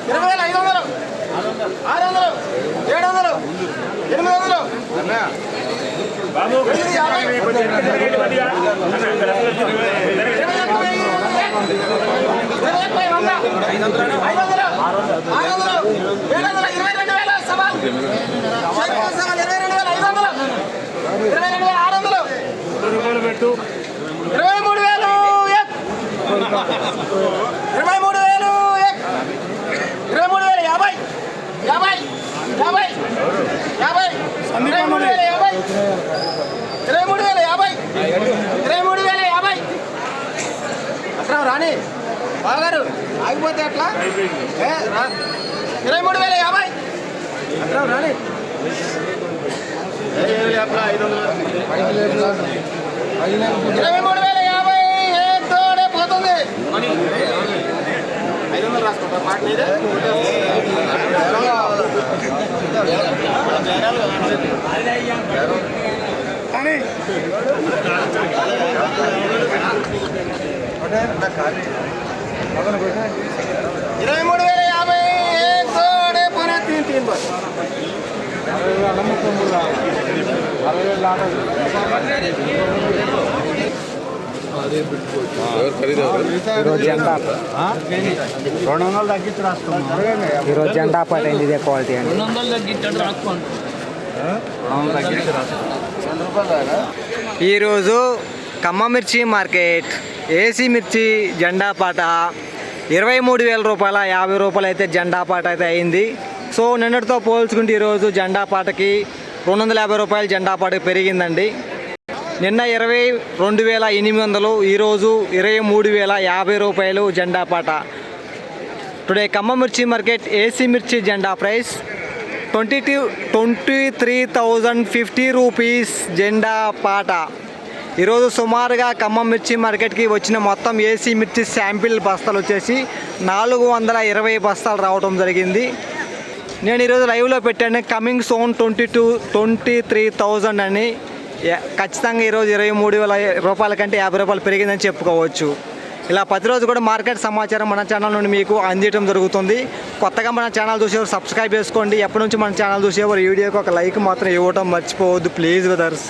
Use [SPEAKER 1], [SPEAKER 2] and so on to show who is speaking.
[SPEAKER 1] 20,500, 600, 700, 800, 23,050 అట్లా రాని బాగారు ఆగిపోతే అట్లా 23,050 అట్లా రాని 23,050 తోడే పోతుంది 500 రాసుకుంటా మాట మీద 23,050 తోడే పోనే 3 బస్
[SPEAKER 2] ఈరోజు జెండా పాట అయింది ఇదే క్వాలిటీ అండి. ఈరోజు ఖమ్మం మిర్చి మార్కెట్ ఏసీ మిర్చి జెండా పాట 23,000 రూపాయల 50 రూపాయలు అయితే జెండా పాట అయితే అయింది. సో నిన్నటితో పోల్చుకుంటే ఈరోజు జెండా పాటకి 250 రూపాయలు జెండా పాటకి పెరిగిందండి. నిన్న 22,800, ఈరోజు 23,050 రూపాయలు జెండా పాట. టుడే ఖమ్మం మిర్చి మార్కెట్ ఏసీ మిర్చి జెండా ప్రైస్ 23,050 రూపీస్ జెండా పాట. ఈరోజు సుమారుగా ఖమ్మం మిర్చి మార్కెట్కి వచ్చిన మొత్తం ఏసీ మిర్చి శాంపిల్ బస్తాలు వచ్చేసి 420 బస్తాలు రావడం జరిగింది. నేను ఈరోజు లైవ్లో పెట్టాను కమింగ్ సోన్ 23,000 అని. ఖచ్చితంగా ఈరోజు 23,000 రూపాయల కంటే 50 రూపాయలు పెరిగిందని చెప్పుకోవచ్చు. ఇలా ప్రతిరోజు కూడా మార్కెట్ సమాచారం మన ఛానల్ నుండి మీకు అందించడం జరుగుతుంది. కొత్తగా మన ఛానల్ చూసేవారు సబ్స్క్రైబ్ చేసుకోండి. ఎప్పటి నుంచి మన ఛానల్ చూసేవారు వీడియోకి ఒక లైక్ మాత్రం ఇవ్వడం మర్చిపోవద్దు ప్లీజ్ బ్రదర్స్.